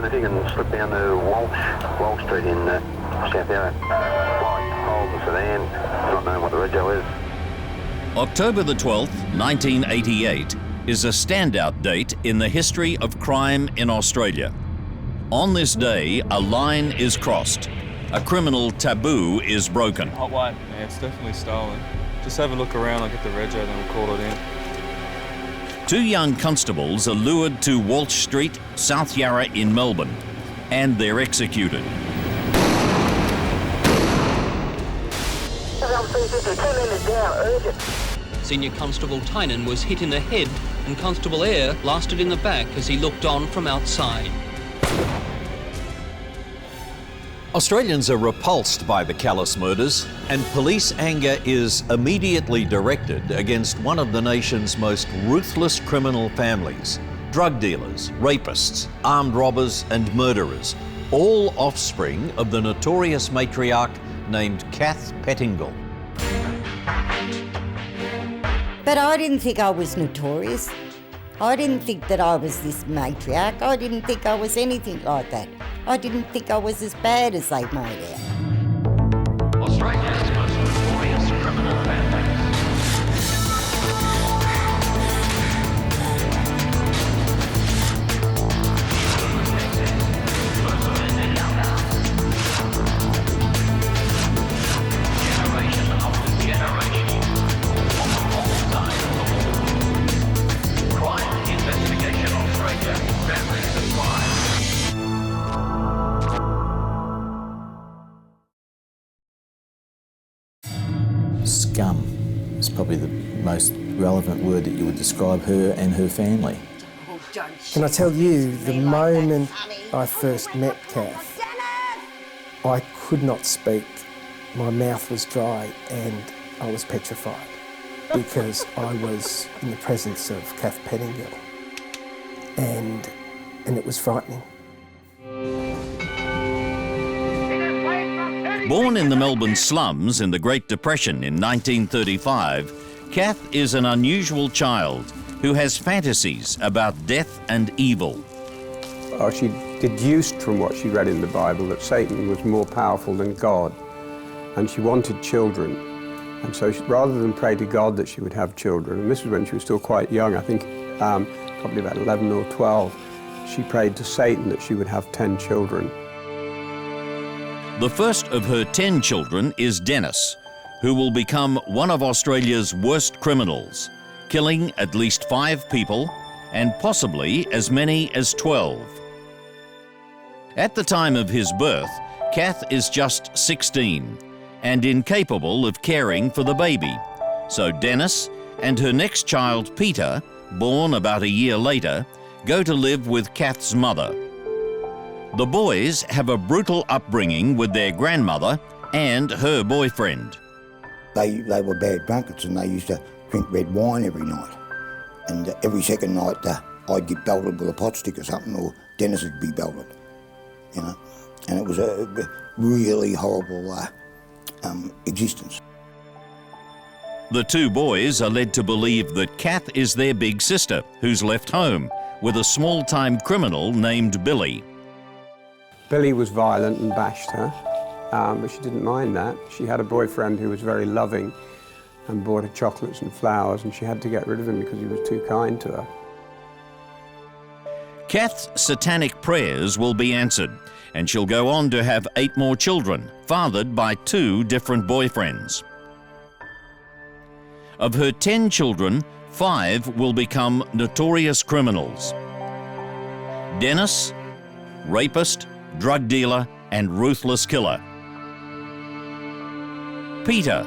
moment if you can slip down to Walsh Street in South Yarra. Like, hold the sedan, not knowing what the rego is. October the 12th, 1988, is a standout date in the history of crime in Australia. On this day, a line is crossed. A criminal taboo is broken. Hot white, yeah, it's definitely stolen. Just have a look around, I'll get the rego, then we'll call it in. 2 young constables are lured to Walsh Street, South Yarra in Melbourne, and they're executed. Senior Constable Tynan was hit in the head and Constable Eyre blasted in the back as he looked on from outside. Australians are repulsed by the callous murders, and police anger is immediately directed against one of the nation's most ruthless criminal families. Drug dealers, rapists, armed robbers and murderers, all offspring of the notorious matriarch named Kath Pettingill. But I didn't think I was notorious. I didn't think that I was this matriarch. I didn't think I was anything like that. I didn't think I was as bad as they made out. Australia's most notorious criminal families. Generation after generation, on all sides of the wall. Crime Investigation Australia, families of crime. Scum is probably the most relevant word that you would describe her and her family. Can I tell you, the moment I first met Kath, I could not speak. My mouth was dry and I was petrified because I was in the presence of Kath Pettingill, and it was frightening. Born in the Melbourne slums in the Great Depression in 1935, Kath is an unusual child who has fantasies about death and evil. She deduced from what she read in the Bible that Satan was more powerful than God, and she wanted children. And so rather than pray to God that she would have children, and this was when she was still quite young, I think probably about 11 or 12, she prayed to Satan that she would have 10 children. The first of her 10 children is Dennis, who will become one of Australia's worst criminals, killing at least 5 people and possibly as many as 12. At the time of his birth, Kath is just 16 and incapable of caring for the baby. So Dennis and her next child, Peter, born about a year later, go to live with Kath's mother. The boys have a brutal upbringing with their grandmother and her boyfriend. They were bad drunkards and they used to drink red wine every night. And every second night I'd get belted with a pot stick or something, or Dennis would be belted, you know. And it was a really horrible existence. The 2 boys are led to believe that Kath is their big sister, who's left home with a small-time criminal named Billy. Billy was violent and bashed her, but she didn't mind that. She had a boyfriend who was very loving and bought her chocolates and flowers, and she had to get rid of him because he was too kind to her. Kath's satanic prayers will be answered, and she'll go on to have 8 more children, fathered by 2 different boyfriends. Of her 10 children, 5 will become notorious criminals. Dennis, rapist, drug dealer and ruthless killer. Peter,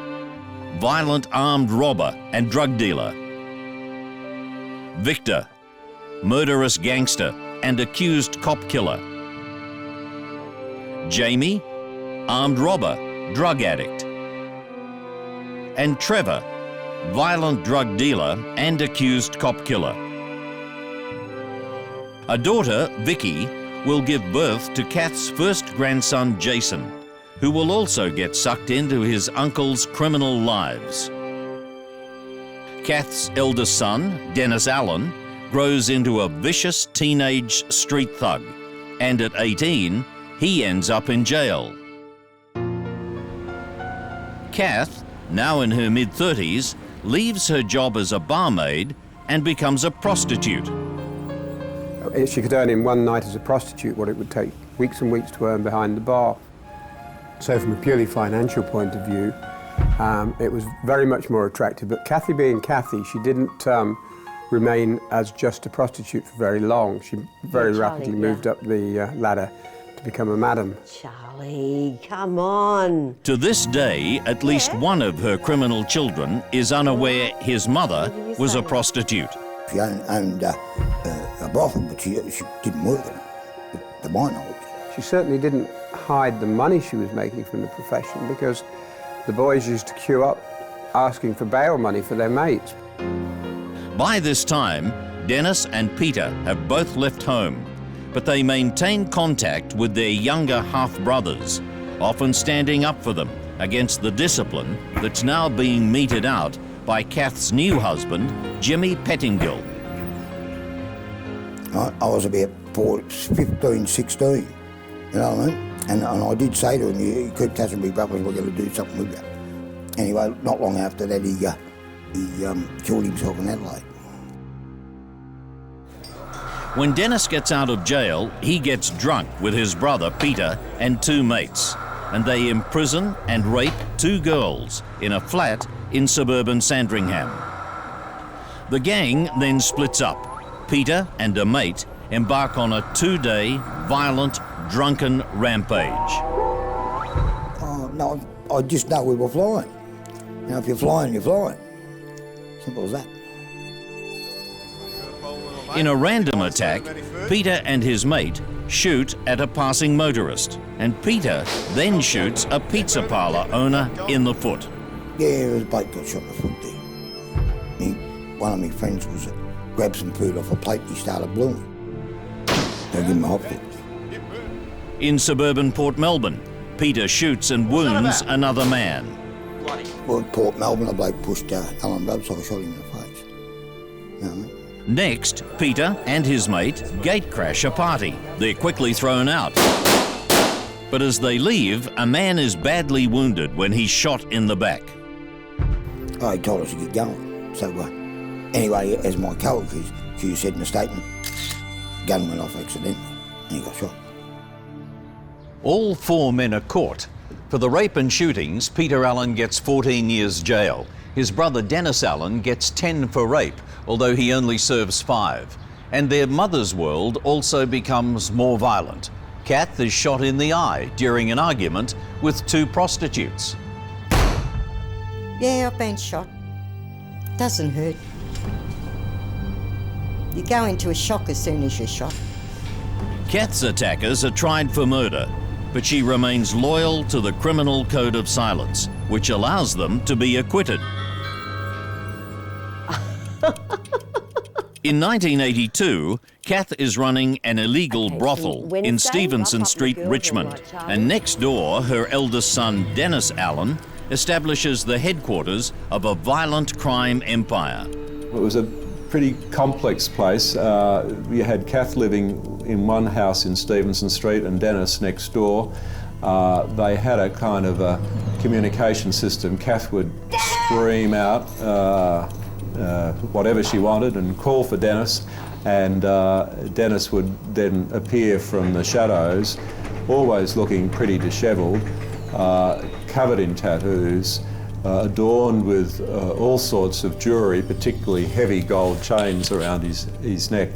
violent armed robber and drug dealer. Victor, murderous gangster and accused cop killer. Jamie, armed robber, drug addict. And Trevor, violent drug dealer and accused cop killer. A daughter, Vicky, will give birth to Kath's first grandson, Jason, who will also get sucked into his uncle's criminal lives. Kath's eldest son, Dennis Allen, grows into a vicious teenage street thug and at 18, he ends up in jail. Kath, now in her mid-30s, leaves her job as a barmaid and becomes a prostitute. She could earn in one night as a prostitute what it would take weeks and weeks to earn behind the bar. So from a purely financial point of view, it was very much more attractive. But Kathy being Kathy, she didn't remain as just a prostitute for very long. She very rapidly moved up the ladder to become a madam. Charlie, come on. To this day, at least one of her criminal children is unaware his mother was a prostitute. She owned a brothel, but she didn't work in it, to my knowledge. She certainly didn't hide the money she was making from the profession, because the boys used to queue up asking for bail money for their mates. By this time, Dennis and Peter have both left home, but they maintain contact with their younger half-brothers, often standing up for them against the discipline that's now being meted out by Kath's new husband, Jimmy Pettingill. I was about 15, 16, you know what I mean? And I did say to him, you keep touching me brothers, we're going to do something with you. Anyway, not long after that, he killed himself in Adelaide. When Dennis gets out of jail, he gets drunk with his brother Peter and two mates, and they imprison and rape two girls in a flat in suburban Sandringham. The gang then splits up. Peter and a mate embark on a 2-day, violent, drunken rampage. Oh, no, I just know we were flying. Now, if you're flying, you're flying. Simple as that. In a random attack, Peter and his mate shoot at a passing motorist, and Peter then shoots a pizza parlour owner in the foot. Yeah, his bloke got shot in the foot there. One of my friends was grabbed some food off a plate and he started blowing. They give him a hot foot. In suburban Port Melbourne, Peter shoots and wounds another man. Well, at Port Melbourne, a bloke pushed Alan Rubb, so I shot him in the face. You know what I mean? Next, Peter and his mate gate crash a party. They're quickly thrown out. But as they leave, a man is badly wounded when he's shot in the back. Oh, he told us to get going. So anyway, as my coach, she said in the statement, gun went off accidentally and he got shot. All 4 men are caught. For the rape and shootings, Peter Allen gets 14 years jail. His brother Dennis Allen gets 10 for rape, although he only serves 5. And their mother's world also becomes more violent. Kath is shot in the eye during an argument with 2 prostitutes. Yeah, I've been shot. Doesn't hurt. You go into a shock as soon as you're shot. Kath's attackers are tried for murder, but she remains loyal to the criminal code of silence, which allows them to be acquitted. In 1982, Kath is running an illegal brothel in Stevenson Street, Richmond, and next door, her eldest son, Dennis Allen, establishes the headquarters of a violent crime empire. It was a pretty complex place. You had Kath living in one house in Stevenson Street and Dennis next door. They had a kind of a communication system. Kath would scream out whatever she wanted and call for Dennis, and Dennis would then appear from the shadows, always looking pretty dishevelled, covered in tattoos, adorned with all sorts of jewellery, particularly heavy gold chains around his neck.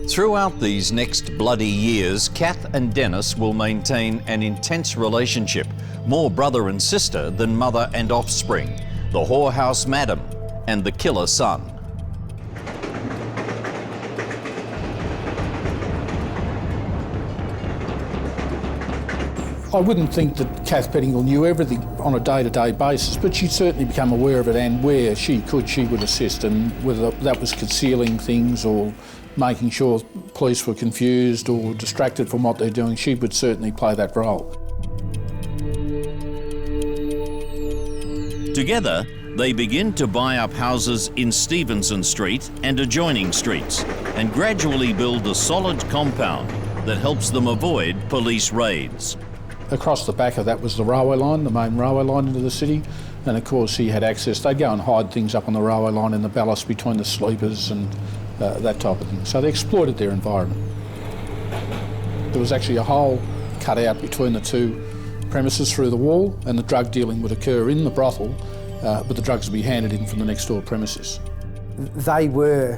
Throughout these next bloody years, Kath and Dennis will maintain an intense relationship, more brother and sister than mother and offspring, the whorehouse madam and the killer son. I wouldn't think that Kath Pettingill knew everything on a day-to-day basis, but she'd certainly become aware of it, and where she could, she would assist, and whether that was concealing things or making sure police were confused or distracted from what they're doing, she would certainly play that role. Together, They begin to buy up houses in Stevenson Street and adjoining streets and gradually build a solid compound that helps them avoid police raids. Across the back of that was the railway line, the main railway line into the city, and of course he had access. They'd go and hide things up on the railway line in the ballast between the sleepers and that type of thing. So they exploited their environment. There was actually a hole cut out between the two premises through the wall, and the drug dealing would occur in the brothel, but the drugs would be handed in from the next door premises. They were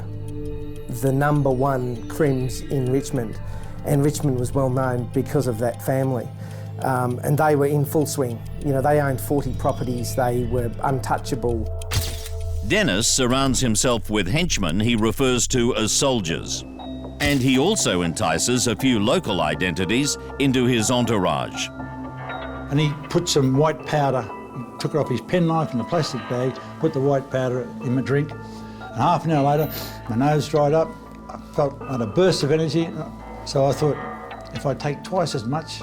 the #1 crims in Richmond, and Richmond was well known because of that family. And they were in full swing. You know, they owned 40 properties, they were untouchable. Dennis surrounds himself with henchmen he refers to as soldiers. And he also entices a few local identities into his entourage. And he put some white powder, took it off his penknife in a plastic bag, put the white powder in my drink. And half an hour later, my nose dried up, I felt I had a burst of energy. So I thought, if I take twice as much,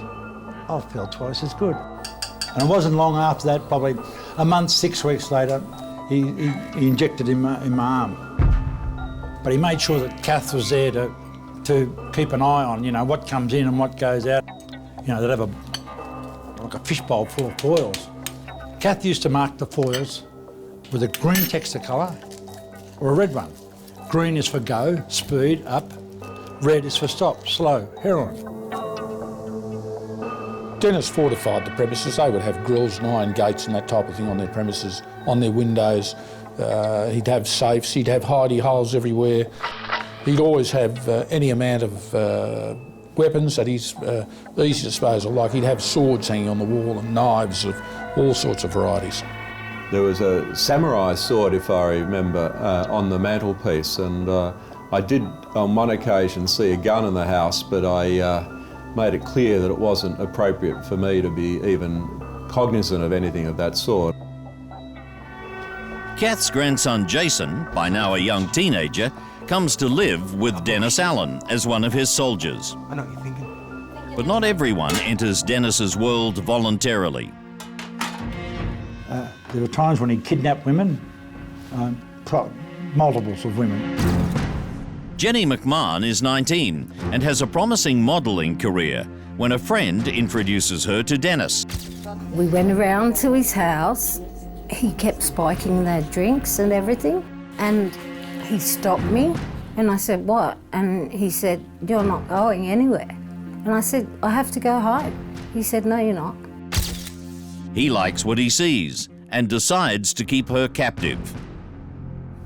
I'll feel twice as good. And it wasn't long after that, probably a month, 6 weeks later, he injected in my arm. But he made sure that Kath was there to keep an eye on, you know, what comes in and what goes out. You know, they'd have like a fishbowl full of foils. Kath used to mark the foils with a green texture colour or a red one. Green is for go, speed, up. Red is for stop, slow, heroin. Dennis fortified the premises. They would have grills and iron gates and that type of thing on their premises, on their windows. He'd have safes, he'd have hidey holes everywhere. He'd always have any amount of weapons that he's easy to dispose of, like he'd have swords hanging on the wall and knives of all sorts of varieties. There was a samurai sword, if I remember, on the mantelpiece, and I did on one occasion see a gun in the house, but I made it clear that it wasn't appropriate for me to be even cognizant of anything of that sort. Kath's grandson Jason, by now a young teenager, comes to live with Dennis Allen as one of his soldiers. I know what you're thinking. But not everyone enters Dennis's world voluntarily. There were times when he'd kidnap women, multiples of women. Jenny McMahon is 19 and has a promising modelling career when a friend introduces her to Dennis. We went around to his house. He kept spiking their drinks and everything, and he stopped me and I said, "What?" And he said, "You're not going anywhere." And I said, "I have to go home." He said, "No, you're not." He likes what he sees and decides to keep her captive.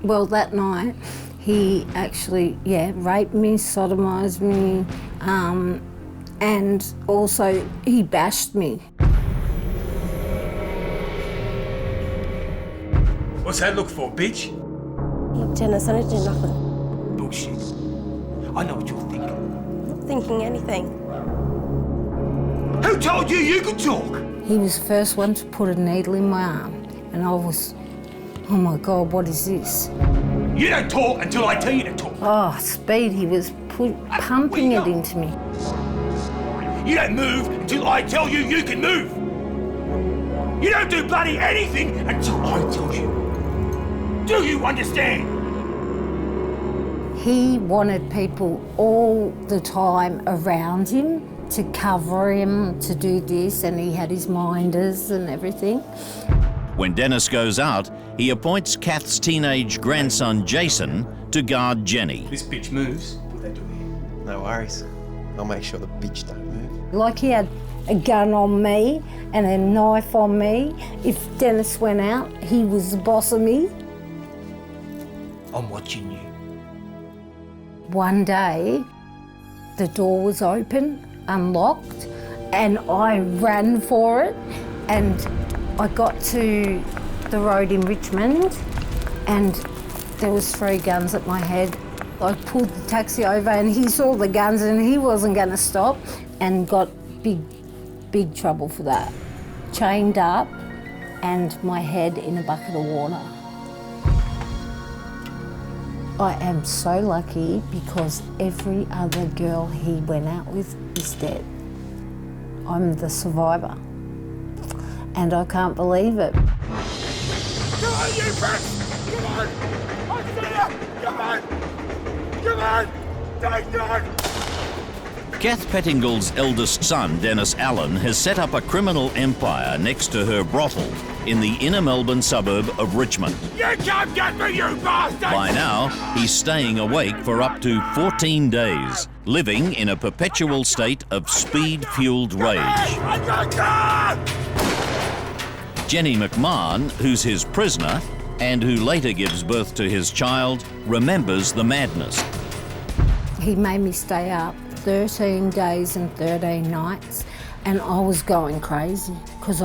Well, that night, he actually, raped me, sodomised me, and also he bashed me. What's that look for, bitch? Look, Dennis, I didn't do nothing. Bullshit. I know what you're thinking. I'm not thinking anything. Who told you you could talk? He was the first one to put a needle in my arm, and I was, oh my God, what is this? You don't talk until I tell you to talk. Oh, speed, he was pumping it into me. You don't move until I tell you you can move. You don't do bloody anything until I tell you. Do you understand? He wanted people all the time around him to cover him, to do this, and he had his minders and everything. When Dennis goes out, he appoints Kath's teenage grandson Jason to guard Jenny. This bitch moves. What they do here? No worries. I'll make sure the bitch don't move. Like he had a gun on me and a knife on me. If Dennis went out, he was the boss of me. I'm watching you. One day, the door was open, unlocked, and I ran for it, and I got to the road in Richmond, and there was 3 guns at my head. I pulled the taxi over and he saw the guns and he wasn't going to stop, and got big trouble for that. Chained up and my head in a bucket of water. I am so lucky because every other girl he went out with is dead. I'm the survivor. And I can't believe it. Come on, you bitch! Come on! I see you! Come on! Come on! Take that! Kath Pettingill's eldest son, Dennis Allen, has set up a criminal empire next to her brothel in the inner Melbourne suburb of Richmond. You can't get me, you bastard! By now, he's staying awake for up to 14 days, living in a perpetual state of speed-fueled rage. Jenny McMahon, who's his prisoner, and who later gives birth to his child, remembers the madness. He made me stay up 13 days and 13 nights, and I was going crazy because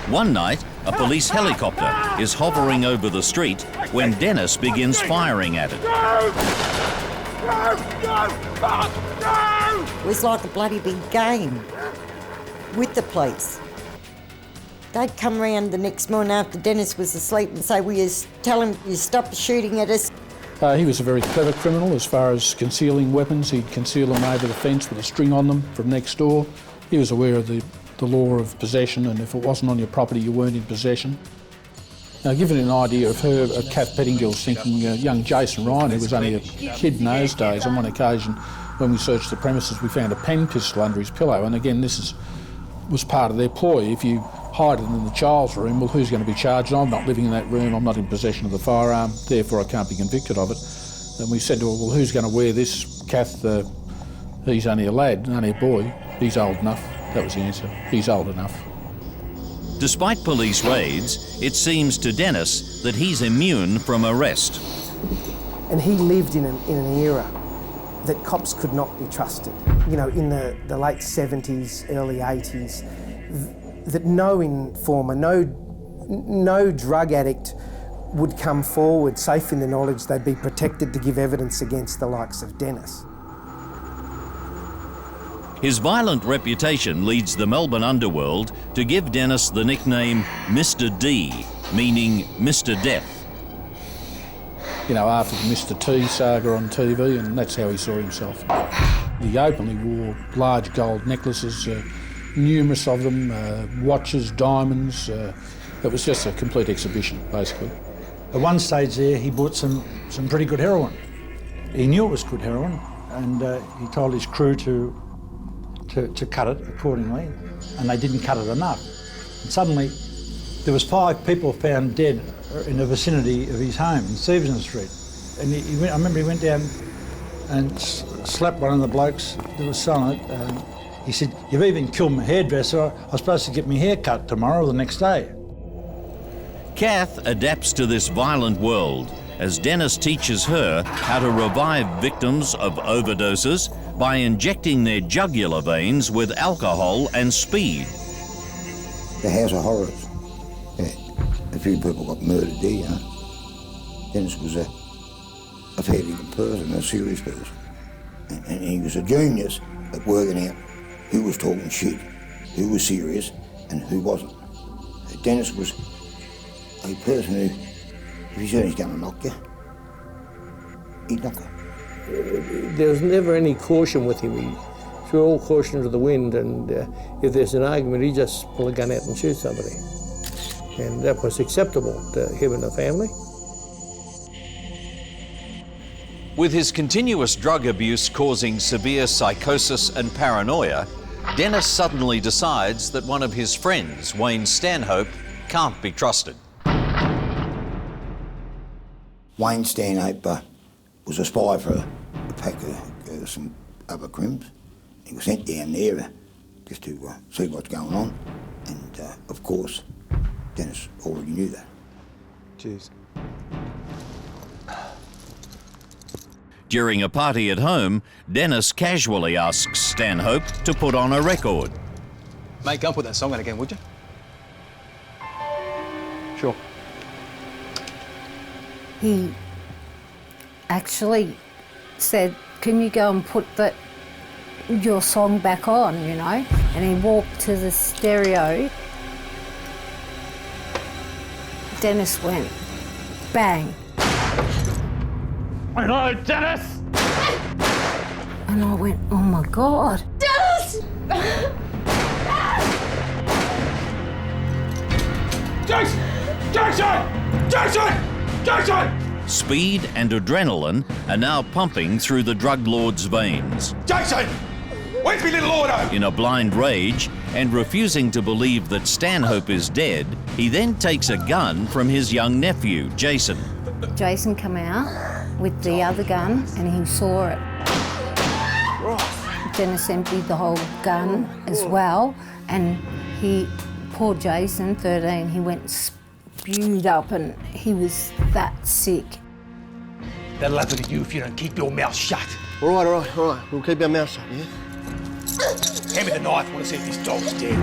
One night, a police helicopter is hovering over the street when Dennis begins firing at it. It was like a bloody big game with the police. They'd come round the next morning after Dennis was asleep and say, "Will you tell him you stop shooting at us?" He was a very clever criminal as far as concealing weapons. He'd conceal them over the fence with a string on them from next door. He was aware of the law of possession, and if it wasn't on your property, you weren't in possession. Now, giving an idea of her, Kath Pettingill's thinking, young Jason Ryan, who was only a kid in those days, on one occasion when we searched the premises, we found a pen pistol under his pillow, and again, was part of their ploy. If you hide it in the child's room, well, who's going to be charged? I'm not living in that room, I'm not in possession of the firearm, therefore I can't be convicted of it. And we said to her, well, who's going to wear this? Kath, he's only a lad, only a boy, he's old enough. That was the answer, he's old enough. Despite police raids, it seems to Dennis that he's immune from arrest. And he lived in an era that cops could not be trusted. You know, in the late 70s, early 80s, that no informer, no drug addict would come forward safe in the knowledge they'd be protected to give evidence against the likes of Dennis. His violent reputation leads the Melbourne underworld to give Dennis the nickname Mr. D, meaning Mr. Death. You know, after the Mr. T saga on TV, and that's how he saw himself. He openly wore large gold necklaces, numerous of them, watches, diamonds. It was just a complete exhibition, basically. At one stage there, he bought some pretty good heroin. He knew it was good heroin, and he told his crew to cut it accordingly, and they didn't cut it enough. And suddenly, there was 5 people found dead in the vicinity of his home in Stevenson Street. And I remember he went down and slapped one of the blokes that was selling it. He said, "You've even killed my hairdresser. I was supposed to get my hair cut tomorrow or the next day." Kath adapts to this violent world as Dennis teaches her how to revive victims of overdoses by injecting their jugular veins with alcohol and speed. The House of Horrors. Yeah. A few people got murdered there, you know. Dennis was a fairly good person, a serious person. And he was a genius at working out who was talking shit, who was serious, and who wasn't. Dennis was a person who, if he said he's going to knock you, he'd knock you. There was never any caution with him. He threw all caution to the wind, and if there's an argument, he just pull a gun out and shoot somebody. And that was acceptable to him and the family. With his continuous drug abuse causing severe psychosis and paranoia, Dennis suddenly decides that one of his friends, Wayne Stanhope, can't be trusted. Wayne Stanhope was a spy for a pack of some other crims. He was sent down there just to see what's going on. And of course, Dennis already knew that. Cheers. During a party at home, Dennis casually asks Stanhope to put on a record. Mate, go and put that song on again, would you? Sure. He actually said, "Can you go and put your song back on, you know?" And he walked to the stereo. Dennis went, bang. Hello, Dennis! And I went, oh my God. Dennis! Jason! Jason! Jason! Jason! Speed and adrenaline are now pumping through the drug lord's veins. Jason! Where's my little auto? In a blind rage and refusing to believe that Stanhope is dead, he then takes a gun from his young nephew, Jason. Jason came out with the other gun and he saw it. Dennis emptied the whole gun as well, and poor Jason, 13, he went spewed up and he was that sick. That'll happen to you if you don't keep your mouth shut. All right. We'll keep our mouth shut, yeah? Hand me the knife, I want to see if this dog's dead.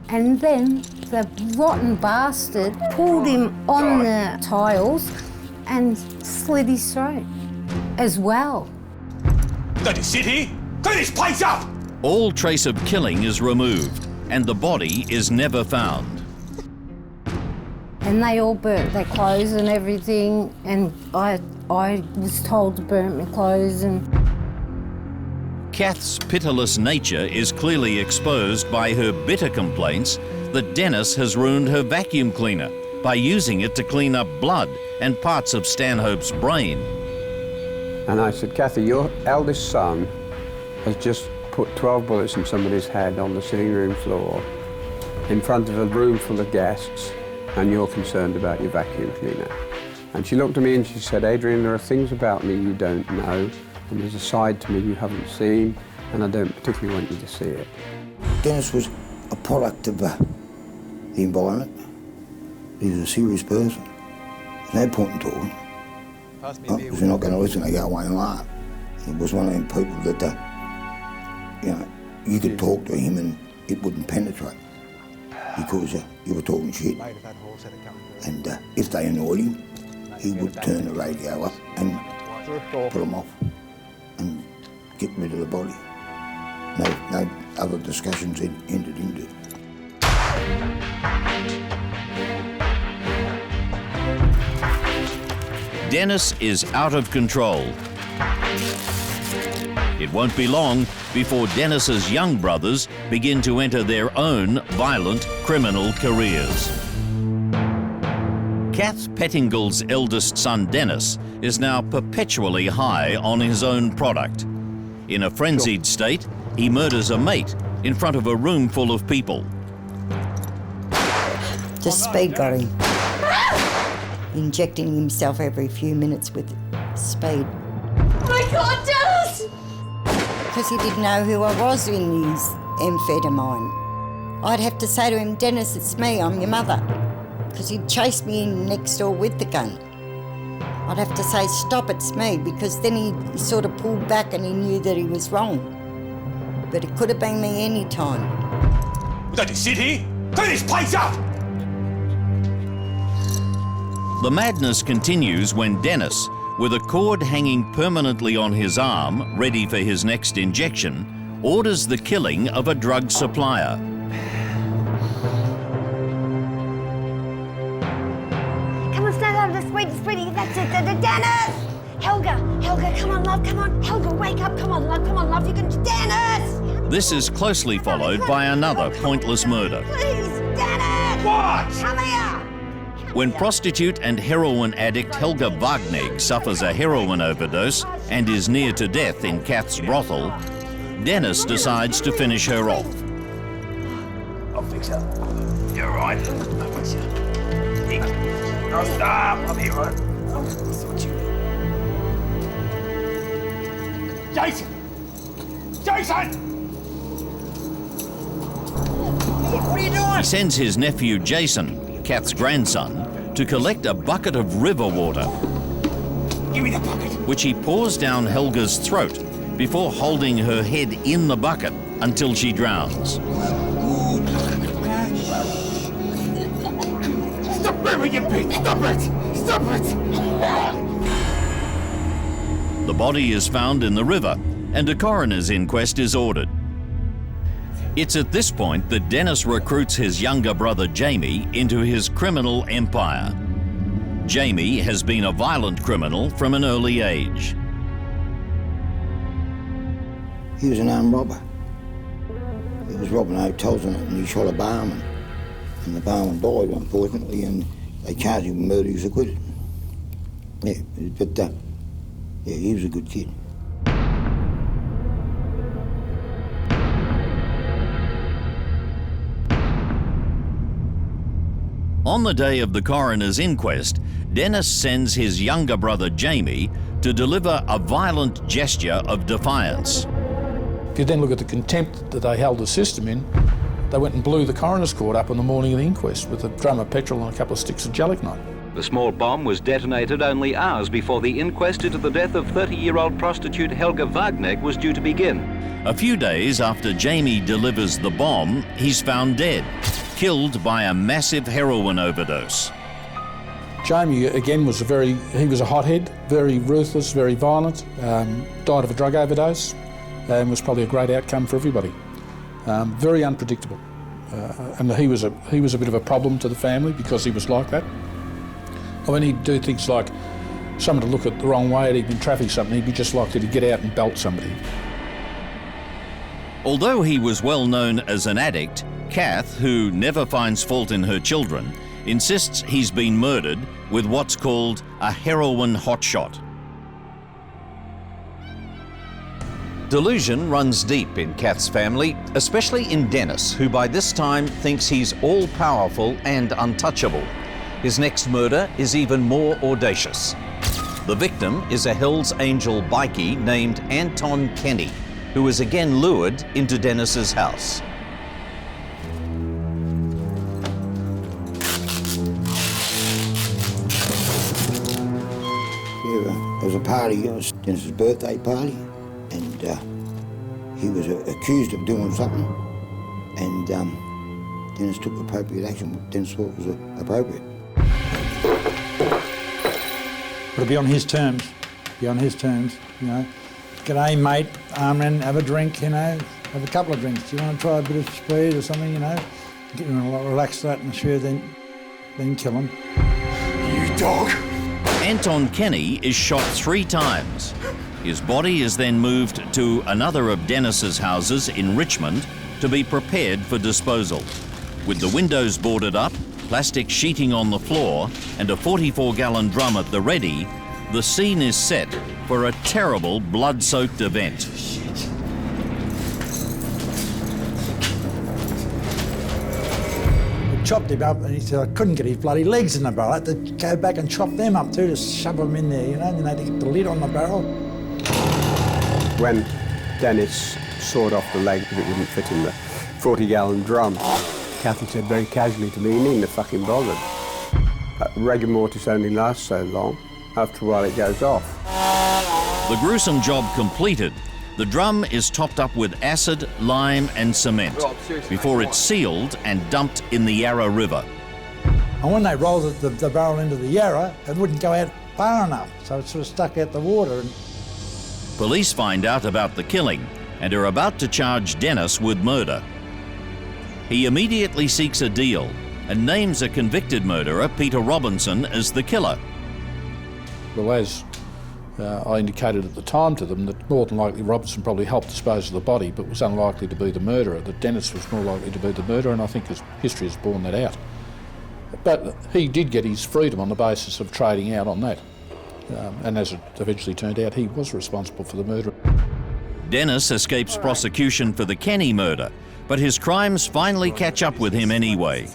And then the rotten bastard pulled him on the tiles and slit his throat as well. Don't just sit here. Clean this place up! All trace of killing is removed and the body is never found. And they all burnt their clothes and everything, and I was told to burn my clothes. And Kath's pitiless nature is clearly exposed by her bitter complaints that Dennis has ruined her vacuum cleaner by using it to clean up blood and parts of Stanhope's brain. And I said, Kathy, your eldest son has just put 12 bullets in somebody's head on the sitting room floor in front of a room full of guests, and you're concerned about your vacuum cleaner. And she looked at me and she said, Adrian, there are things about me you don't know, and there's a side to me you haven't seen, and I don't particularly want you to see it. Dennis was a product of the environment. He was a serious person. There's no point in talking. Because you're not going to listen, they go away and laugh. He was one of them people that, you could talk to him and it wouldn't penetrate because you were talking shit. And if they annoyed him, he would turn the radio up and put them off and get rid of the body. No other discussions entered into. Dennis is out of control. It won't be long before Dennis's young brothers begin to enter their own violent criminal careers. Kath Pettingill's eldest son, Dennis, is now perpetually high on his own product. In a frenzied state, he murders a mate in front of a room full of people. The speed got him. Injecting himself every few minutes with speed. Oh my God, Dennis! Because he didn't know who I was in his amphetamine. I'd have to say to him, Dennis, it's me, I'm your mother. Because he'd chase me in next door with the gun. I'd have to say, stop, it's me, because then he sort of pulled back and he knew that he was wrong. But it could have been me any time. Don't just sit here. Clean this place up! The madness continues when Dennis, with a cord hanging permanently on his arm, ready for his next injection, orders the killing of a drug supplier. Come on, stand up, Speedy, that's it, Dennis! Helga, come on, love, come on. Helga, wake up, come on, love, you can, Dennis! This is closely followed by another pointless murder. Please, Dennis! What? Come here! When prostitute and heroin addict Helga Wagnegg suffers a heroin overdose and is near to death in Kath's brothel, Dennis decides to finish her off. I'll fix her. You're right. I'll fix you. No, stop. I'm here, right? That's what you need. Jason! What are you doing? He sends his nephew Jason, Kath's grandson, to collect a bucket of river water, Give me the bucket. which he pours down Helga's throat before holding her head in the bucket until she drowns. Stop moving, you bitch! Stop it! The body is found in the river and a coroner's inquest is ordered. It's at this point that Dennis recruits his younger brother Jamie into his criminal empire. Jamie has been a violent criminal from an early age. He was an armed robber. He was robbing hotels and he shot a barman. And the barman died, unfortunately, and they charged him with murder. He was acquitted. Yeah, but yeah, he was a good kid. On the day of the coroner's inquest, Dennis sends his younger brother Jamie to deliver a violent gesture of defiance. If you then look at the contempt that they held the system in, they went and blew the coroner's court up on the morning of the inquest with a drum of petrol and a couple of sticks of gelignite. The small bomb was detonated only hours before the inquest into the death of 30-year-old prostitute Helga Wagner was due to begin. A few days after Jamie delivers the bomb, he's found dead, killed by a massive heroin overdose. Jamie, again, he was a hothead, very ruthless, very violent, died of a drug overdose, and was probably a great outcome for everybody. Very unpredictable. And he was a bit of a problem to the family because he was like that. I mean, he'd do things like someone to look at the wrong way and he'd been trafficking something, he'd be just likely to get out and belt somebody. Although he was well known as an addict, Kath, who never finds fault in her children, insists he's been murdered with what's called a heroin hotshot. Delusion runs deep in Kath's family, especially in Dennis, who by this time thinks he's all-powerful and untouchable. His next murder is even more audacious. The victim is a Hells Angel bikie named Anton Kenny, who is again lured into Dennis's house. Yeah, there was a party, it was Dennis's birthday party, and he was accused of doing something, and Dennis took appropriate action, what Dennis thought was appropriate. It'll be on his terms, you know. G'day, mate, have a drink, you know, have a couple of drinks. Do you want to try a bit of speed or something, you know? Get him in a relaxed atmosphere, then kill him. You dog! Anton Kenny is shot 3 times. His body is then moved to another of Dennis's houses in Richmond to be prepared for disposal. With the windows boarded up, plastic sheeting on the floor, and a 44-gallon drum at the ready, the scene is set for a terrible blood-soaked event. We chopped him up and he said I couldn't get his bloody legs in the barrel. I had to go back and chop them up too to shove them in there, you know, and then they had to get the lid on the barrel. When Dennis sawed off the leg because it wouldn't fit in the 40-gallon drum, Kathy said very casually to me, "You needn't have fucking bothered. Rigor mortis only lasts so long. After a while it goes off." The gruesome job completed, the drum is topped up with acid, lime and cement before it's sealed and dumped in the Yarra River. And when they rolled the barrel into the Yarra, it wouldn't go out far enough, so it sort of stuck out the water. Police find out about the killing and are about to charge Dennis with murder. He immediately seeks a deal and names a convicted murderer, Peter Robinson, as the killer. Well, as I indicated at the time to them, that more than likely Robinson probably helped dispose of the body, but was unlikely to be the murderer, that Dennis was more likely to be the murderer, and I think history has borne that out. But he did get his freedom on the basis of trading out on that. And as it eventually turned out, he was responsible for the murder. Dennis escapes prosecution for the Kenny murder, but his crimes finally catch up with him anyway.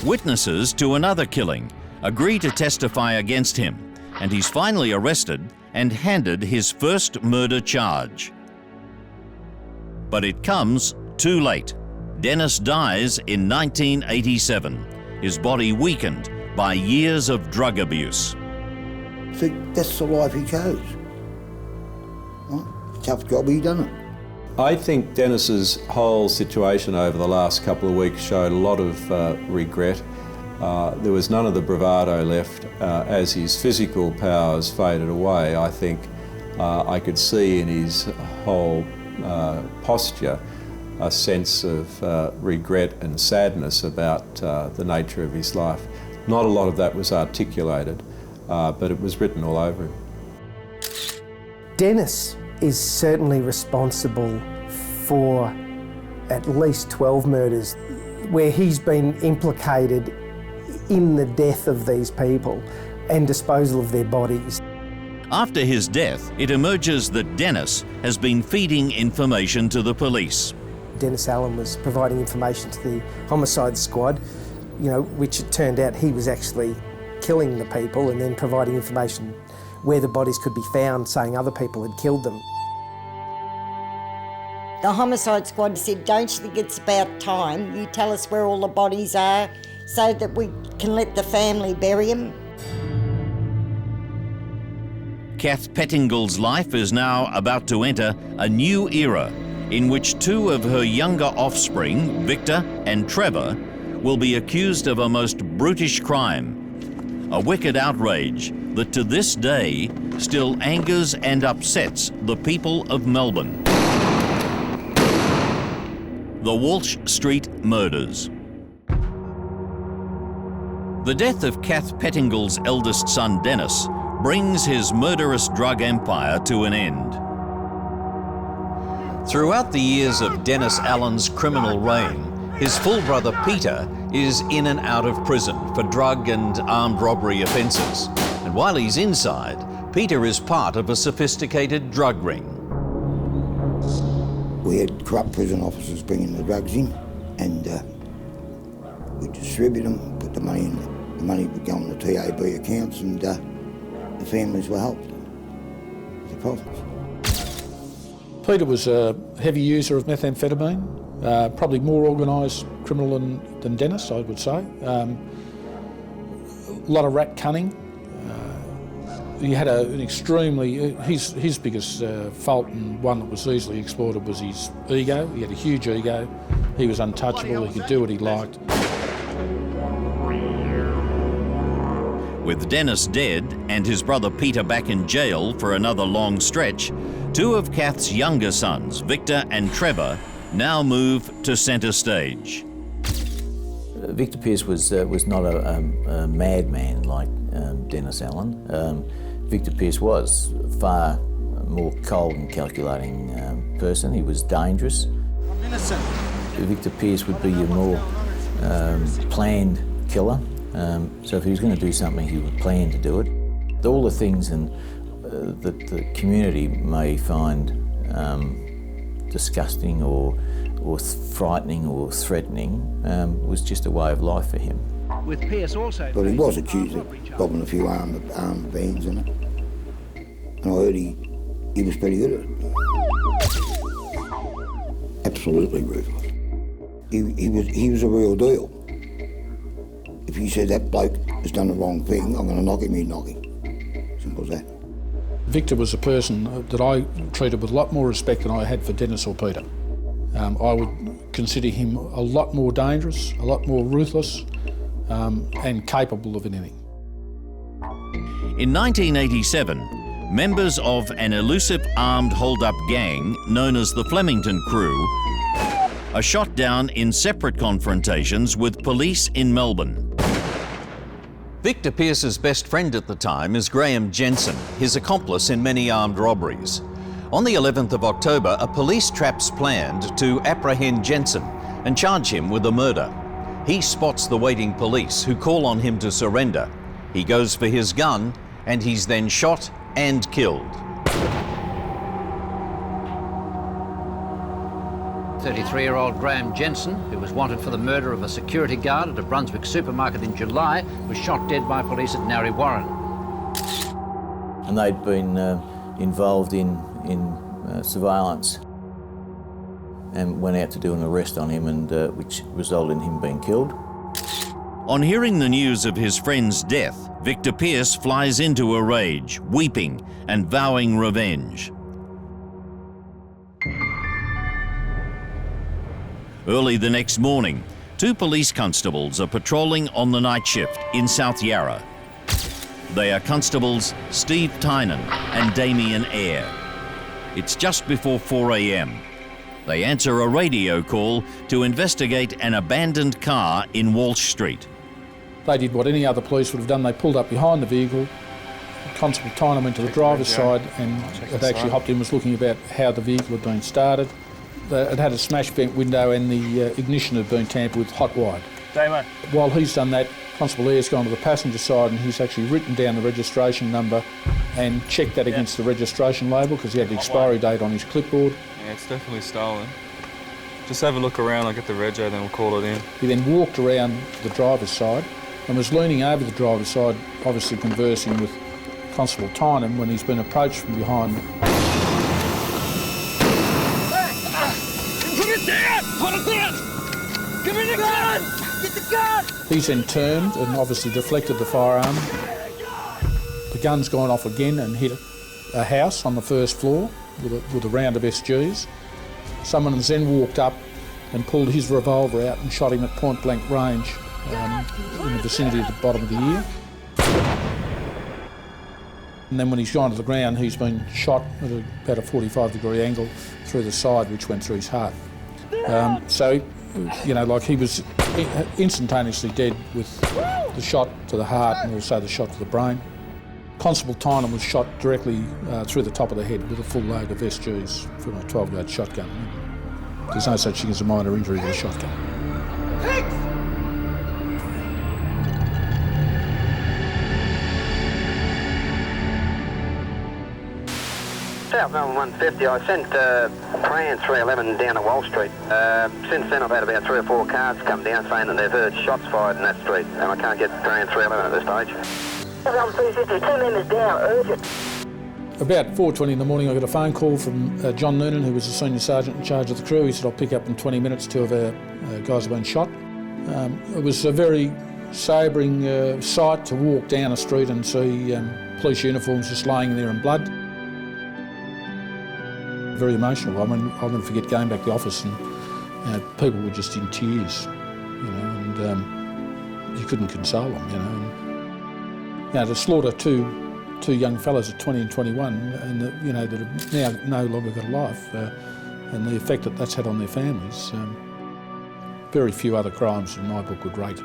Witnesses to another killing agree to testify against him, and he's finally arrested and handed his first murder charge. But it comes too late. Dennis dies in 1987, his body weakened by years of drug abuse. So that's the life he chose. Right? Tough job, he done it. I think Dennis's whole situation over the last couple of weeks showed a lot of regret. There was none of the bravado left. As his physical powers faded away, I think I could see in his whole posture a sense of regret and sadness about the nature of his life. Not a lot of that was articulated, but it was written all over him. Dennis is certainly responsible for at least 12 murders. where he's been implicated in the death of these people and disposal of their bodies. After his death, it emerges that Dennis has been feeding information to the police. Dennis Allen was providing information to the homicide squad, which it turned out he was actually killing the people and then providing information where the bodies could be found, saying other people had killed them. The homicide squad said, don't you think it's about time you tell us where all the bodies are so that we can let the family bury them? Kath Pettingill's life is now about to enter a new era in which two of her younger offspring, Victor and Trevor, will be accused of a most brutish crime, a wicked outrage that to this day still angers and upsets the people of Melbourne. The Walsh Street murders. The death of Kath Pettingill's eldest son, Dennis, brings his murderous drug empire to an end. Throughout the years of Dennis Allen's criminal reign, his full brother Peter is in and out of prison for drug and armed robbery offences. And while he's inside, Peter is part of a sophisticated drug ring. We had corrupt prison officers bringing the drugs in, and we distribute them, put the money in. The money would go on the TAB accounts, and the families were helped. The profits. Peter was a heavy user of methamphetamine, probably more organised criminal than Dennis, I would say. A lot of rat cunning. He had an extremely, his biggest fault, and one that was easily exploited, was his ego. He had a huge ego. He was untouchable. He could do what he liked. With Dennis dead and his brother Peter back in jail for another long stretch, two of Kath's younger sons, Victor and Trevor, now move to centre stage. Victor Pearce was not a madman like Dennis Allen. Victor Pearce was far more cold and calculating person. He was dangerous. I'm innocent. Victor Pearce would be a more planned killer. So if he was going to do something, he would plan to do it. All the things that the community may find disgusting or frightening or threatening was just a way of life for him. With Pearce also. But he was accused of robbing a few armed bands in it. And I heard he was pretty good at it. Absolutely ruthless. He was a real deal. If you said that bloke has done the wrong thing, I'm going to knock him, you knock him. Simple as that. Victor was a person that I treated with a lot more respect than I had for Dennis or Peter. I would consider him a lot more dangerous, a lot more ruthless, and capable of anything. In 1987, members of an elusive armed hold-up gang known as the Flemington Crew are shot down in separate confrontations with police in Melbourne. Victor Pearce's best friend at the time is Graham Jensen, his accomplice in many armed robberies. On the 11th of October, a police trap's planned to apprehend Jensen and charge him with a murder. He spots the waiting police, who call on him to surrender. He goes for his gun, and he's then shot and killed. 33-year-old Graham Jensen, who was wanted for the murder of a security guard at a Brunswick supermarket in July, was shot dead by police at Narre Warren. And they'd been involved in surveillance and went out to do an arrest on him, and which resulted in him being killed. On hearing the news of his friend's death, Victor Pearce flies into a rage, weeping and vowing revenge. Early the next morning, two police constables are patrolling on the night shift in South Yarra. They are Constables Steve Tynan and Damien Eyre. It's just before 4 a.m. They answer a radio call to investigate an abandoned car in Walsh Street. They did what any other police would have done. They pulled up behind the vehicle. Constable Tynan went to the driver's side and had actually hopped in, was looking about how the vehicle had been started. it had a smashed vent window and the ignition had been tampered with hot wired. Damo. While he's done that, Constable Ayre's gone to the passenger side and he's actually written down the registration number and checked that against the registration label because he had the expiry date on his clipboard. Yeah, it's definitely stolen. Just have a look around, I'll get the rego, then we'll call it in. He then walked around to the driver's side and was leaning over the driver's side, obviously conversing with Constable Tynan when he's been approached from behind. Put it down! Put it down! Give me the gun! Get the gun! He's then turned and obviously deflected the firearm. The gun's gone off again and hit a house on the first floor with a round of SGs. Someone has then walked up and pulled his revolver out and shot him at point blank range in the vicinity of the bottom of the ear. And then when he's gone to the ground, he's been shot at about a 45-degree angle through the side, which went through his heart. So, you know, like he was instantaneously dead with the shot to the heart and also the shot to the brain. Constable Tynan was shot directly through the top of the head with a full load of SGs from a 12-gauge shotgun. There's no such thing as a minor injury with a shotgun. South Melbourne 150, I sent Pran 311 down to Walsh Street. Since then I've had about 3 or 4 cars come down saying that they've heard shots fired in that street and I can't get Pran 311 at this stage. South Melbourne 350, 2 members down, urgent. About 4:20 in the morning I got a phone call from John Noonan, who was the senior sergeant in charge of the crew. He said, I'll pick up in 20 minutes, 2 of our guys have been shot. It was a very sobering sight to walk down a street and see police uniforms just laying there in blood. Very emotional. I mean, I'll never forget going back to the office and people were just in tears, you know, and you couldn't console them, you know. And, you know, to slaughter two young fellas at 20 and 21 and, you know, that have now no longer got a life and the effect that that's had on their families. Very few other crimes in my book would rate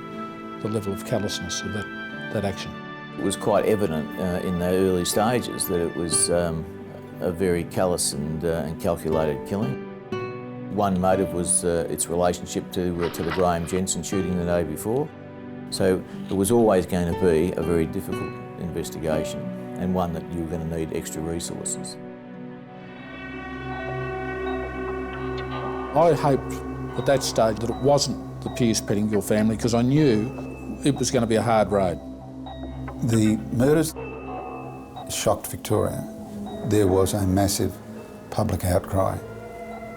the level of callousness of that action. It was quite evident in the early stages that it was a very callous and calculated killing. One motive was its relationship to the Graham Jensen shooting the day before. So it was always going to be a very difficult investigation and one that you were going to need extra resources. I hoped at that stage that it wasn't the Pettingill family because I knew it was going to be a hard road. The murders shocked Victoria. There was a massive public outcry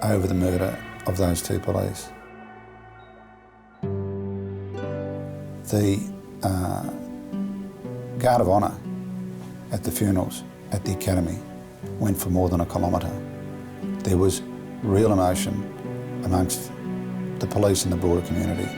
over the murder of those 2 police. The Guard of Honour at the funerals at the Academy went for more than 1 kilometre. There was real emotion amongst the police and the broader community.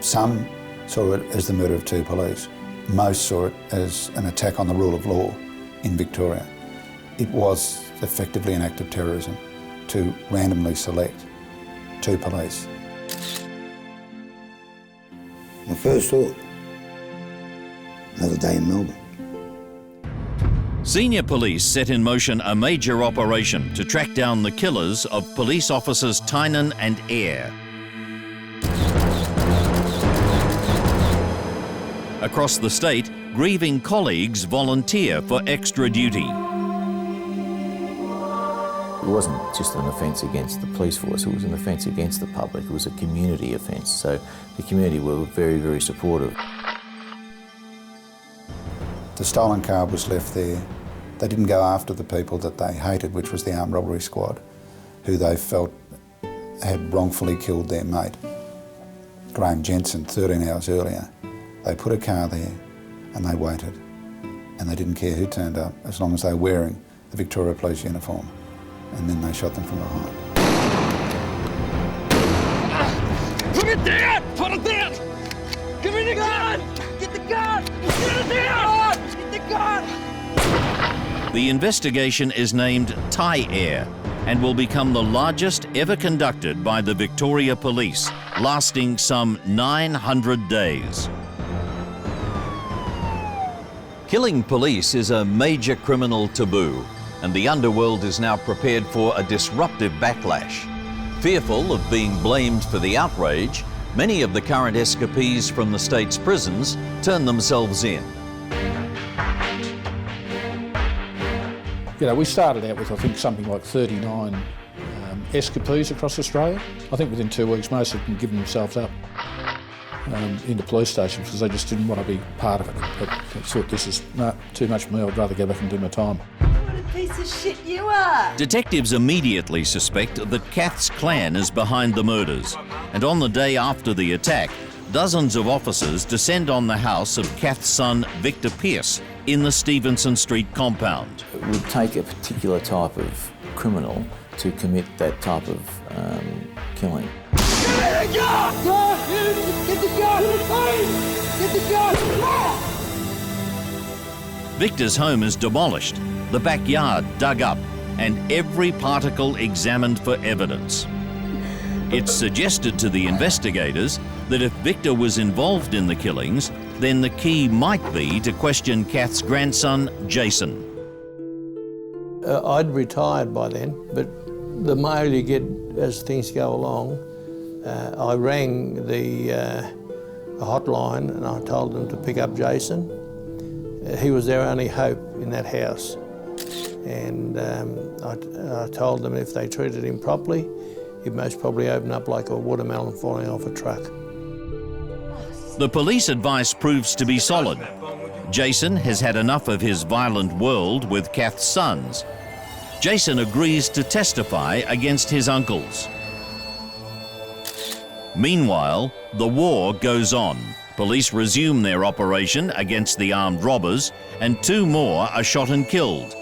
Some saw it as the murder of 2 police. Most saw it as an attack on the rule of law in Victoria. It was effectively an act of terrorism to randomly select 2 police. My first thought, another day in Melbourne. Senior police set in motion a major operation to track down the killers of police officers Tynan and Ayre. Across the state, grieving colleagues volunteer for extra duty. It wasn't just an offence against the police force, it was an offence against the public. It was a community offence, so the community were very, very supportive. The stolen car was left there. They didn't go after the people that they hated, which was the armed robbery squad, who they felt had wrongfully killed their mate, Graham Jensen, 13 hours earlier. They put a car there and they waited, and they didn't care who turned up as long as they were wearing the Victoria Police uniform, and then they shot them from behind. Put it down! Put it down! Give me the gun! Get the gun! Get it down! Get the gun! The investigation is named Thai Air and will become the largest ever conducted by the Victoria Police, lasting some 900 days. Killing police is a major criminal taboo, and the underworld is now prepared for a disruptive backlash. Fearful of being blamed for the outrage, many of the current escapees from the state's prisons turn themselves in. You know, we started out with, I think, something like 39 escapees across Australia. I think within 2 weeks, most of them given themselves up into police stations because they just didn't want to be part of it. They thought, this is too much for me, I'd rather go back and do my time. What a piece of shit you are! Detectives immediately suspect that Kath's clan is behind the murders, and on the day after the attack, dozens of officers descend on the house of Kath's son, Victor Pearce, in the Stevenson Street compound. It would take a particular type of criminal to commit that type of killing. Get the gun! Get the gun! Get the gun! Victor's home is demolished, the backyard dug up, and every particle examined for evidence. It's suggested to the investigators that if Victor was involved in the killings, then the key might be to question Kath's grandson, Jason. I'd retired by then, but the mail you get as things go along, I rang the hotline and I told them to pick up Jason. He was their only hope in that house. And I told them if they treated him properly, he'd most probably open up like a watermelon falling off a truck. The police advice proves to be solid. Jason has had enough of his violent world with Kath's sons. Jason agrees to testify against his uncles. Meanwhile, the war goes on. Police resume their operation against the armed robbers, and 2 more are shot and killed.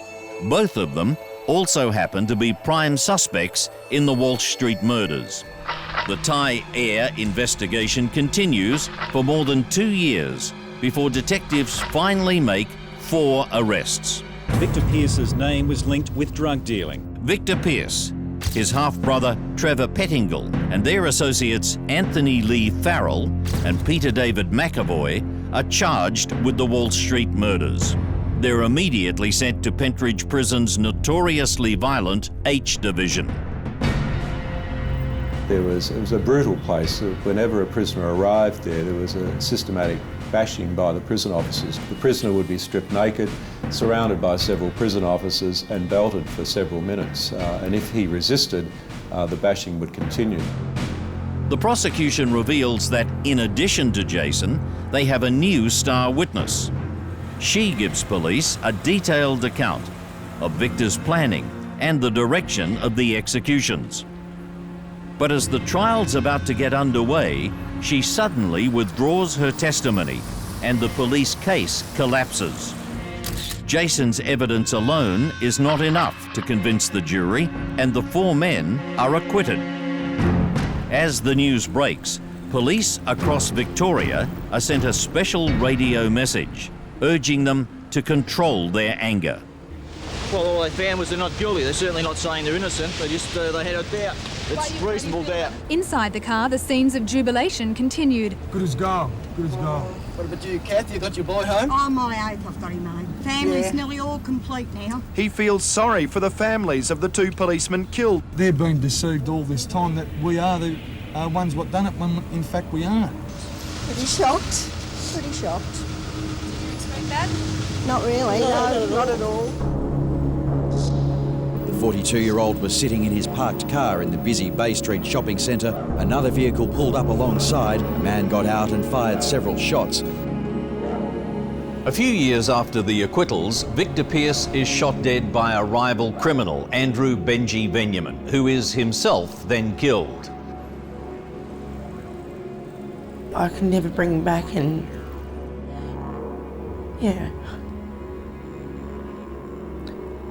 Both of them also happen to be prime suspects in the Walsh Street murders. The Thai Air investigation continues for more than 2 years before detectives finally make 4 arrests. Victor Pearce's name was linked with drug dealing. Victor Pearce, his half-brother Trevor Pettingill, and their associates Anthony Lee Farrell and Peter David McAvoy are charged with the Walsh Street murders. They're immediately sent to Pentridge Prison's notoriously violent H Division. It was a brutal place. Whenever a prisoner arrived there was a systematic bashing by the prison officers. The prisoner would be stripped naked, surrounded by several prison officers and belted for several minutes. And if he resisted, the bashing would continue. The prosecution reveals that in addition to Jason, they have a new star witness. She gives police a detailed account of Victor's planning and the direction of the executions. But as the trial's about to get underway, she suddenly withdraws her testimony and the police case collapses. Jason's evidence alone is not enough to convince the jury, and the 4 men are acquitted. As the news breaks, police across Victoria are sent a special radio message urging them to control their anger. Well, all they found was they're not guilty. They're certainly not saying they're innocent. They had a doubt. It's reasonable doubt. Inside the car, the scenes of jubilation continued. Good as gold. Good as gold. What about you, Kath? You got your boy home? Oh, my oath, I've got him home. Family's nearly all complete now. He feels sorry for the families of the 2 policemen killed. They've been deceived all this time that we are the ones what done it when in fact we aren't. Pretty shocked. Pretty shocked. Expect that? Not really, no, not at all. The 42-year-old was sitting in his parked car in the busy Bay Street shopping centre. Another vehicle pulled up alongside. A man got out and fired several shots. A few years after the acquittals, Victor Pearce is shot dead by a rival criminal, Andrew Benji Benjamin, who is himself then killed. I could never bring him back, and yeah,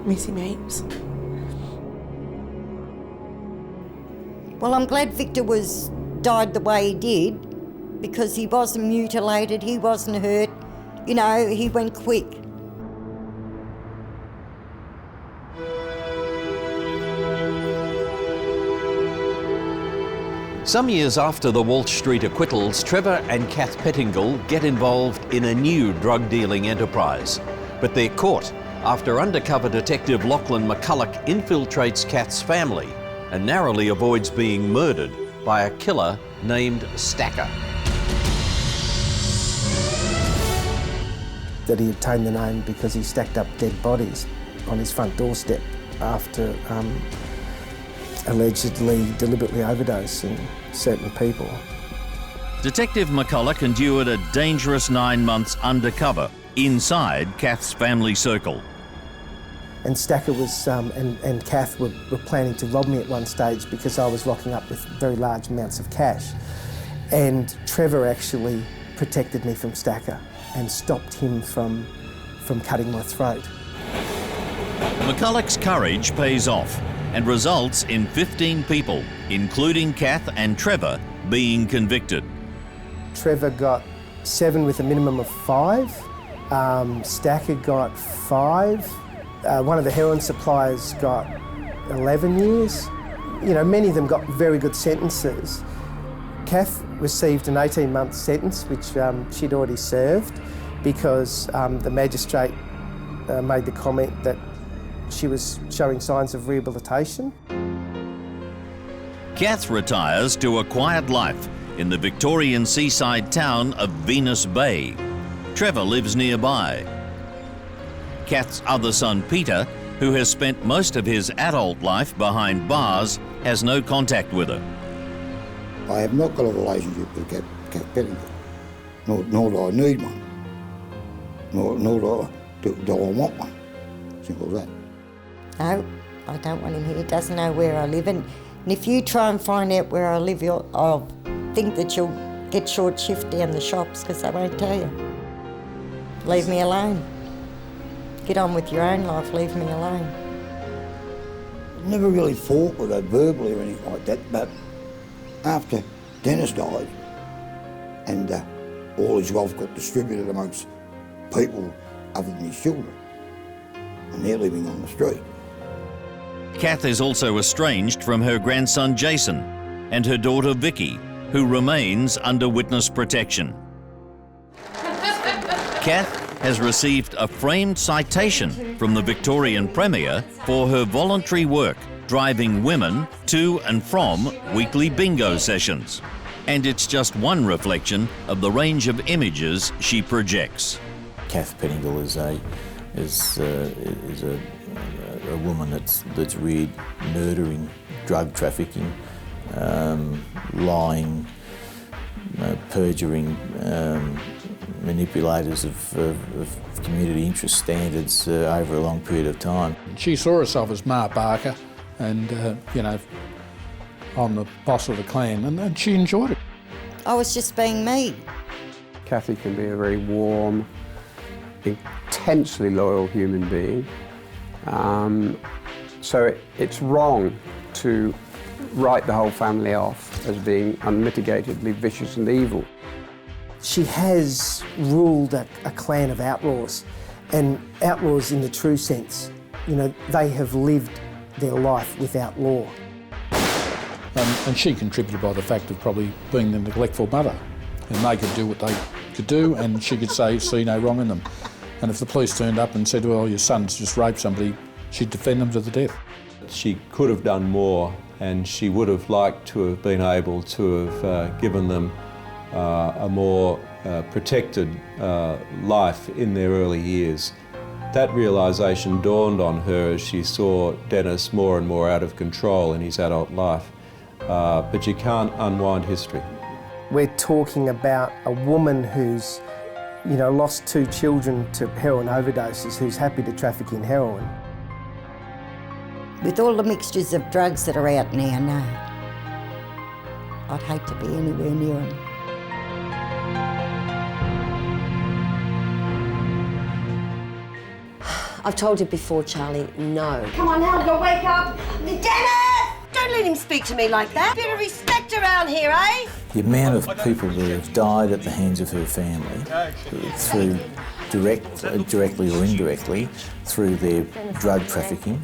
miss him heaps. Well, I'm glad Victor died the way he did, because he wasn't mutilated, he wasn't hurt, you know, he went quick. Some years after the Walsh Street acquittals, Trevor and Kath Pettingill get involved in a new drug-dealing enterprise. But they're caught after undercover detective Lachlan McCulloch infiltrates Kath's family and narrowly avoids being murdered by a killer named Stacker. That he obtained the name because he stacked up dead bodies on his front doorstep after allegedly deliberately overdosing certain people. Detective McCulloch endured a dangerous 9 months undercover inside Kath's family circle. And Stacker was, and Kath were planning to rob me at one stage because I was rocking up with very large amounts of cash. And Trevor actually protected me from Stacker and stopped him from cutting my throat. McCulloch's courage pays off and results in 15 people, including Kath and Trevor, being convicted. Trevor got 7 with a minimum of 5. Stacker got 5. One of the heroin suppliers got 11 years. You know, many of them got very good sentences. Kath received an 18-month sentence, which she'd already served, because the magistrate made the comment that she was showing signs of rehabilitation. Kath retires to a quiet life in the Victorian seaside town of Venus Bay. Trevor lives nearby. Kath's other son, Peter, who has spent most of his adult life behind bars, has no contact with her. I have not got a relationship with Kath Pettingill, nor do I need one, nor do I want one. Simple as that. No, I don't want him here. He doesn't know where I live. And if you try and find out where I live, I'll think that you'll get short shift down the shops because they won't tell you. Leave me alone. Get on with your own life, leave me alone. Never really fought with her verbally or anything like that, but after Dennis died and all his wealth got distributed amongst people other than his children, and they're living on the street. Kath is also estranged from her grandson Jason and her daughter Vicky, who remains under witness protection. Kath has received a framed citation from the Victorian Premier for her voluntary work driving women to and from weekly bingo sessions. And it's just one reflection of the range of images she projects. Kath Pettingill is a woman that's reared murdering, drug trafficking, lying, perjuring, manipulators of community interest standards over a long period of time. She saw herself as Ma Barker and, you know, I'm the boss of the clan, and she enjoyed it. I was just being me. Kathy can be a very warm, intensely loyal human being. So it's wrong to write the whole family off as being unmitigatedly vicious and evil. She has ruled a clan of outlaws, and outlaws in the true sense. You know, they have lived their life without law. And she contributed by the fact of probably being the neglectful mother, and they could do what they could do, and she could see no wrong in them. And if the police turned up and said, well, your son's just raped somebody, she'd defend them to the death. She could have done more, and she would have liked to have been able to have given them a more protected life in their early years. That realisation dawned on her as she saw Dennis more and more out of control in his adult life. But you can't unwind history. We're talking about a woman who's, you know, lost 2 children to heroin overdoses, who's happy to traffic in heroin. With all the mixtures of drugs that are out now, no. I'd hate to be anywhere near them. I've told you before, Charlie, no. Come on, Helga, wake up! Dennis! Don't let him speak to me like that. Bit of respect around here, eh? The amount of people that have died at the hands of her family, through directly or indirectly, through their drug trafficking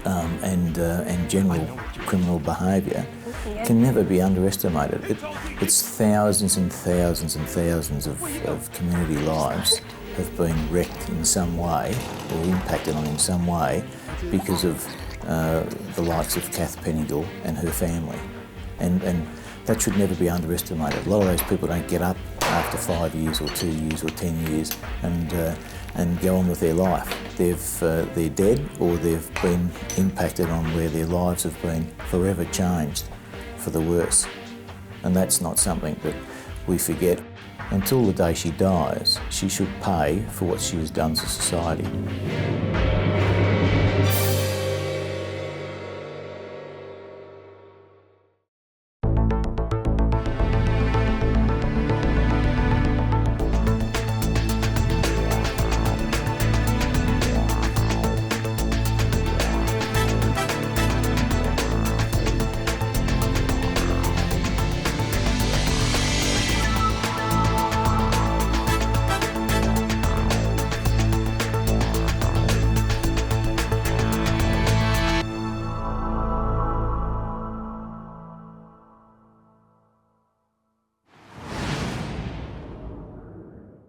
and general criminal behaviour, can never be underestimated. It's thousands and thousands and thousands of community lives have been wrecked in some way or impacted on in some way because of the likes of Kath Pettingill and her family. And that should never be underestimated. A lot of those people don't get up after 5 years or 2 years or 10 years and go on with their life. They're dead, or they've been impacted on where their lives have been forever changed for the worse. And that's not something that we forget. Until the day she dies, she should pay for what she has done to society.